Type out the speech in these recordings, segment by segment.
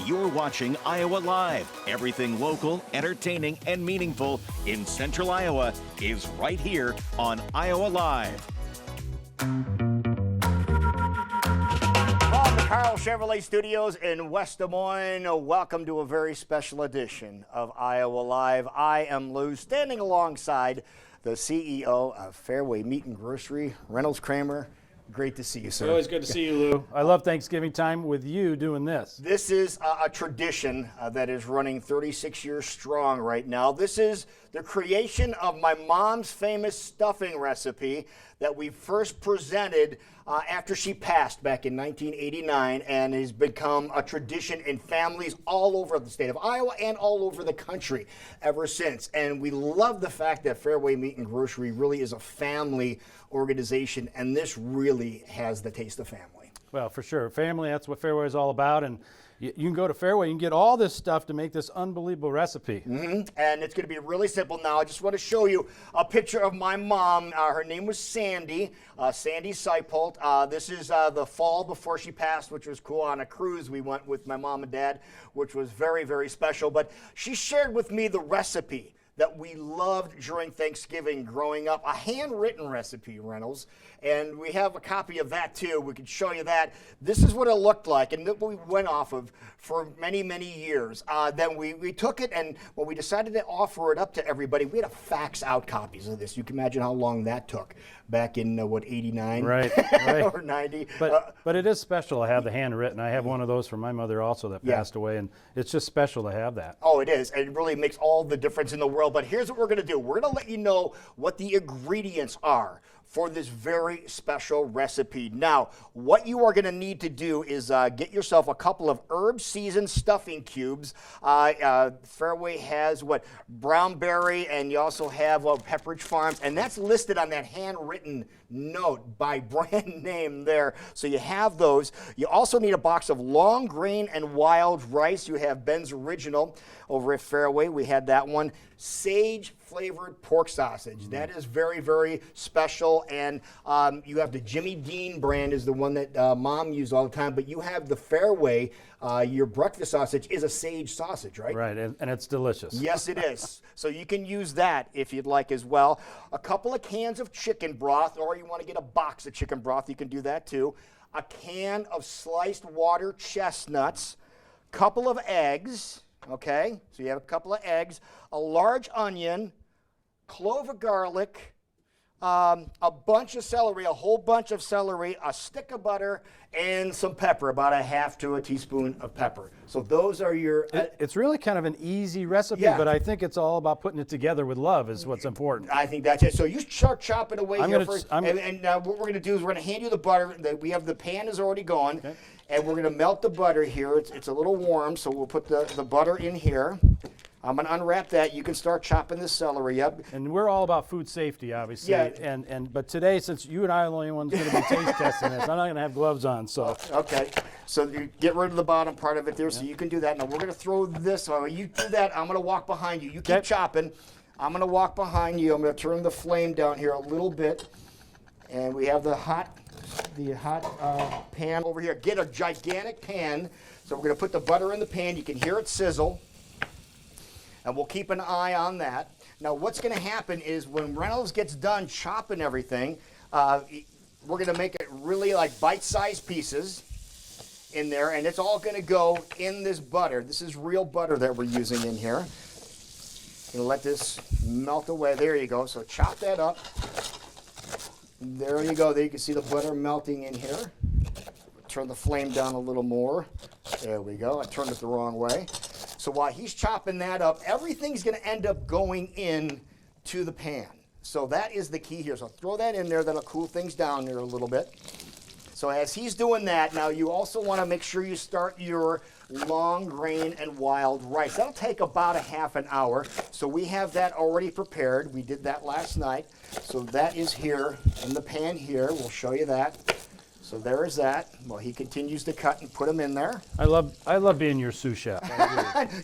You're watching Iowa Live. Everything local, entertaining, and meaningful in Central Iowa is right here on Iowa Live. From the Carl Chevrolet Studios in West Des Moines, welcome to a very special edition of Iowa Live. I am Lou, standing alongside the CEO of Fareway Meat and Grocery, Reynolds Cramer. Great to see you, sir. Always good to see you, Lou. I love Thanksgiving time with you doing this. This is a tradition that is running 36 years strong right now. This is the creation of my mom's famous stuffing recipe that we first presented after she passed back in 1989, and has become a tradition in families all over the state of Iowa and all over the country ever since. And we love the fact that Fareway Meat and Grocery really is a family organization, and this really has the taste of family. Well, for sure. Family, that's what Fareway is all about. And you can go to Fareway, you can get all this stuff to make this unbelievable recipe. And it's going to be really simple. Now, I just want to show you a picture of my mom. Her name was Sandy, Sandy Seipolt. This is the fall before she passed, which was cool. On a cruise we went with my mom and dad, which was very, very special. But she shared with me the recipe that we loved during Thanksgiving growing up, a handwritten recipe, Reynolds, and we have a copy of that too. We could show you that. This is what it looked like, and that we went off of for many, many years. Then we took it, and when we decided to offer it up to everybody, we had to fax out copies of this. You can imagine how long that took back in, 89? Right. Or 90. But it is special to have the handwritten. I have one of those from my mother also that passed away, and it's just special to have that. Oh, it is. It really makes all the difference in the world. But here's what we're going to do. We're going to let you know what the ingredients are for this very special recipe. Now, what you are going to need to do is get yourself a couple of herb-seasoned stuffing cubes. Fareway has brown berry, and you also have Pepperidge Farms, and that's listed on that handwritten note by brand name there. So you have those. You also need a box of long grain and wild rice. You have Ben's Original over at Fareway. We had that one. Sage flavored pork sausage. That is very, very special. And you have the Jimmy Dean brand is the one that Mom used all the time. But you have the Fareway. Your breakfast sausage is a sage sausage, right? Right, and it's delicious. Yes, it is. So you can use that if you'd like as well. A couple of cans of chicken broth, or you want to get a box of chicken broth, you can do that too. A can of sliced water chestnuts, couple of eggs, okay? So you have a couple of eggs, a large onion, clove of garlic, a bunch of celery, a whole bunch of celery, a stick of butter, and some pepper, about a half to a teaspoon of pepper. So those are your... It's really kind of an easy recipe, but I think it's all about putting it together with love is what's important. I think that's it. So you start chopping away first. And what we're going to do is we're going to hand you the butter. We have the pan is already going. Okay. And we're going to melt the butter here. It's a little warm, so we'll put the butter in here. I'm going to unwrap that. You can start chopping the celery up. And we're all about food safety, obviously. Yeah. But today, since you and I are the only ones going to be taste testing this, I'm not going to have gloves on. So okay. So you get rid of the bottom part of it there, so you can do that. Now we're going to throw this. While you do that, I'm going to walk behind you. You keep chopping. I'm going to walk behind you. I'm going to turn the flame down here a little bit, and we have the hot pan over here. Get a gigantic pan. So we're going to put the butter in the pan. You can hear it sizzle. And we'll keep an eye on that. Now, what's going to happen is when Reynolds gets done chopping everything, we're going to make it really like bite-sized pieces in there, and it's all going to go in this butter. This is real butter that we're using in here. Going to let this melt away. There you go. So chop that up. There you go. There you can see the butter melting in here. Turn the flame down a little more. There we go. I turned it the wrong way. So while he's chopping that up, everything's going to end up going in to the pan. So that is the key here. So throw that in there. That'll cool things down there a little bit. So as he's doing that, now you also want to make sure you start your long grain and wild rice. That'll take about a half an hour. So we have that already prepared. We did that last night. So that is here in the pan here. We'll show you that. So there is that. Well, he continues to cut and put them in there. I love being your sous chef.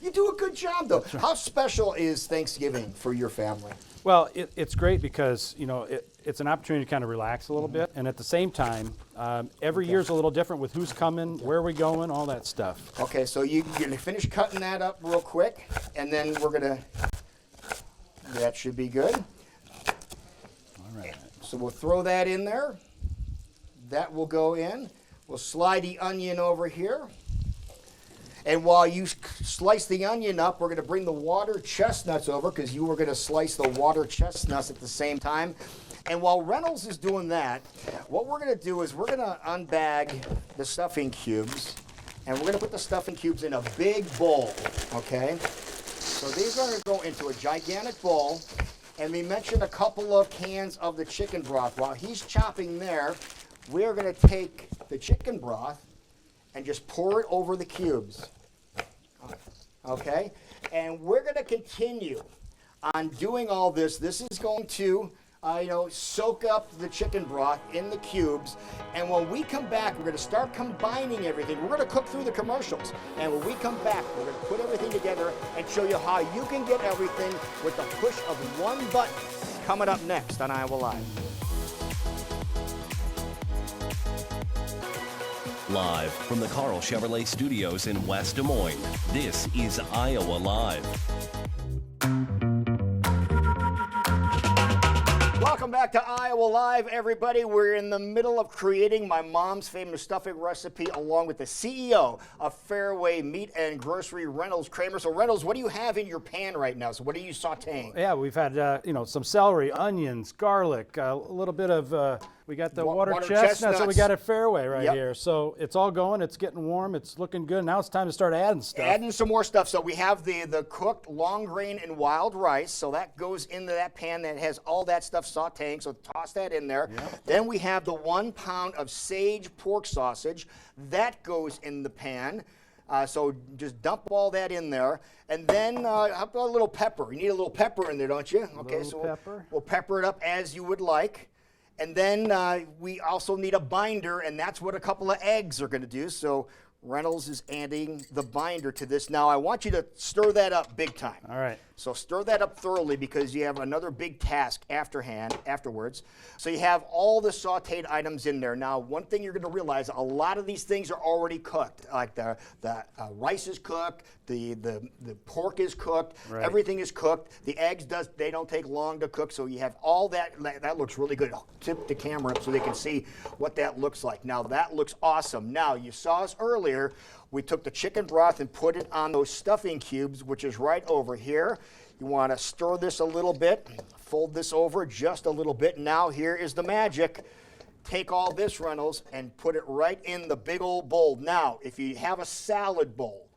You do a good job, though. How special is Thanksgiving for your family? Well, it's great because, it's an opportunity to kind of relax a little bit. And at the same time, Every year's a little different with who's coming, where we going, all that stuff. Okay, so you're gonna finish cutting that up real quick, and then we're gonna, that should be good. All right. So we'll throw that in there. That will go in. We'll slide the onion over here. And while you slice the onion up, we're gonna bring the water chestnuts over, because you were gonna slice the water chestnuts at the same time. And while Reynolds is doing that, what we're gonna do is we're gonna unbag the stuffing cubes, and we're gonna put the stuffing cubes in a big bowl, okay? So these are gonna go into a gigantic bowl, and we mentioned a couple of cans of the chicken broth. While he's chopping there, we're gonna take the chicken broth and just pour it over the cubes, okay? And we're gonna continue on doing all this. This is going to soak up the chicken broth in the cubes. And when we come back, we're going to start combining everything. We're going to cook through the commercials. And when we come back, we're going to put everything together and show you how you can get everything with the push of one button. Coming up next on Iowa Live. Live from the Carl Chevrolet Studios in West Des Moines, this is Iowa Live. Welcome back to Iowa Live, everybody. We're in the middle of creating my mom's famous stuffing recipe along with the CEO of Fareway Meat and Grocery, Reynolds Cramer. So Reynolds, what do you have in your pan right now? So what are you sauteing? Yeah, we've had some celery, onions, garlic, a little bit of we got the water chestnuts that we got at Fareway right here. So it's all going. It's getting warm. It's looking good. Now it's time to start adding stuff. Adding some more stuff. So we have the cooked long grain and wild rice. So that goes into that pan that has all that stuff sauteing. So toss that in there. Yep. Then we have the 1 pound of sage pork sausage. That goes in the pan. So just dump all that in there. And then how about a little pepper? You need a little pepper in there, don't you? Okay, so we'll pepper it up as you would like. And then we also need a binder, and that's what a couple of eggs are going to do. So Reynolds is adding the binder to this. Now, I want you to stir that up big time. All right. So stir that up thoroughly, because you have another big task afterwards. So you have all the sauteed items in there. Now, one thing you're going to realize, a lot of these things are already cooked. Like the rice is cooked, the pork is cooked, right. Everything is cooked. The eggs, they don't take long to cook, so you have all that. That looks really good. I'll tip the camera up so they can see what that looks like. Now, that looks awesome. Now, you saw us earlier. We took the chicken broth and put it on those stuffing cubes, which is right over here. You want to stir this a little bit, fold this over just a little bit. Now here is the magic. Take all this, Reynolds, and put it right in the big old bowl. Now, if you have a salad bowl,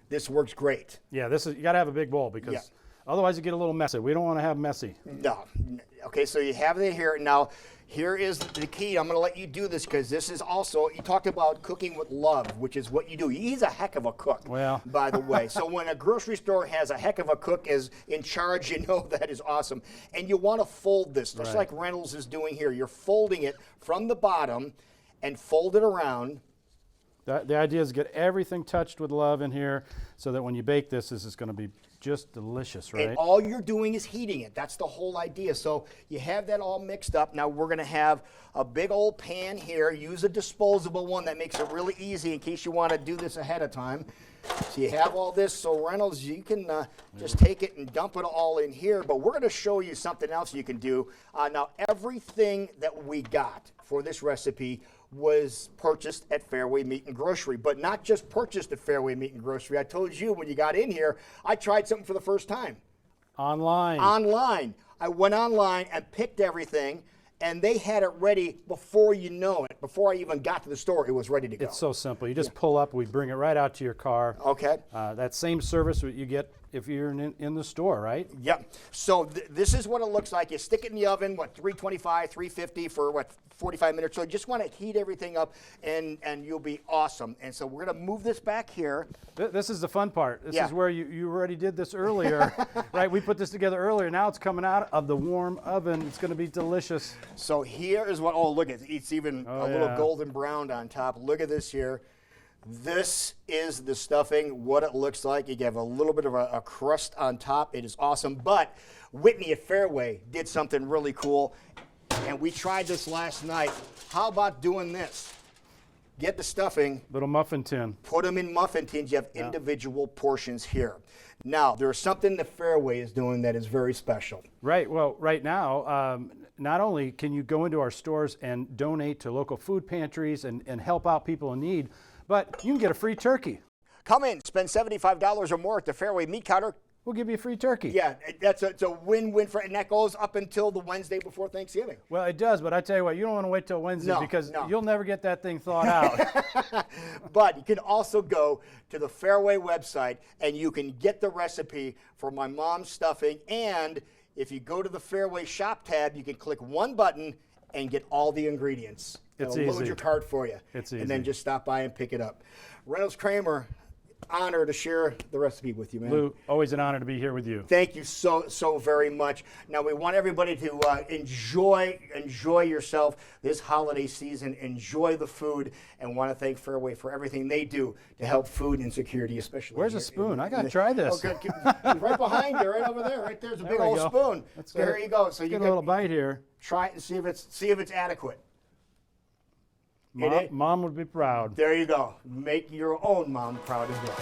this works great. Yeah, you got to have a big bowl, because otherwise you get a little messy. We don't want to have messy. No. Okay, so you have it here. Now, here is the key. I'm going to let you do this, because this is also, you talked about cooking with love, which is what you do. He's a heck of a cook, by the way. So when a grocery store has a heck of a cook is in charge, you know that is awesome. And you want to fold this, just like Reynolds is doing here. You're folding it from the bottom and fold it around. The idea is to get everything touched with love in here, so that when you bake this is going to be just delicious, right? And all you're doing is heating it. That's the whole idea. So you have that all mixed up. Now we're going to have a big old pan here. Use a disposable one. That makes it really easy in case you want to do this ahead of time. So you have all this. So Reynolds, you can just take it and dump it all in here. But we're going to show you something else you can do. Now everything that we got for this recipe was purchased at Fareway Meat and Grocery, but not just purchased at Fareway Meat and Grocery. I told you when you got in here, I tried something for the first time. Online. I went online and picked everything, and they had it ready before you know it. Before I even got to the store, it was ready to go. It's so simple. You just pull up, we bring it right out to your car. Okay. That same service you get if you're in the store, right? Yep. So this is what it looks like. You stick it in the oven, 325, 350 for 45 minutes. So you just want to heat everything up, and you'll be awesome. And so we're going to move this back here. This is the fun part. This is where you already did this earlier, right? We put this together earlier. Now it's coming out of the warm oven. It's going to be delicious. So here is what, look at it. It's even a little golden browned on top. Look at this here. This is the stuffing, what it looks like. You have a little bit of a crust on top. It is awesome. But Whitney at Fareway did something really cool. And we tried this last night. How about doing this? Get the stuffing. Little muffin tin. Put them in muffin tins. You have individual portions here. Now, there's something that Fareway is doing that is very special. Right. Well, right now, not only can you go into our stores and donate to local food pantries and help out people in need, but you can get a free turkey. Come in, spend $75 or more at the Fareway meat counter. We'll give you a free turkey. Yeah, it's a win-win for, and that goes up until the Wednesday before Thanksgiving. Well, it does, but I tell you what, you don't want to wait till Wednesday because you'll never get that thing thawed out. But you can also go to the Fareway website and you can get the recipe for my mom's stuffing. And if you go to the Fareway shop tab, you can click one button and get all the ingredients. It's It'll easy. load your cart for you. It's easy. And then just stop by and pick it up. Reynolds Cramer, honor to share the recipe with you, man. Lou, always an honor to be here with you. Thank you so very much. Now we want everybody to enjoy yourself this holiday season. Enjoy the food, and want to thank Fareway for everything they do to help food insecurity, especially. Where's a spoon? I gotta try this. Okay, right behind you, right over there. Right there's a big old spoon. There you go. So you get a little bite here. Try it and see if it's adequate. Mom would be proud. There you go. Make your own mom proud as well.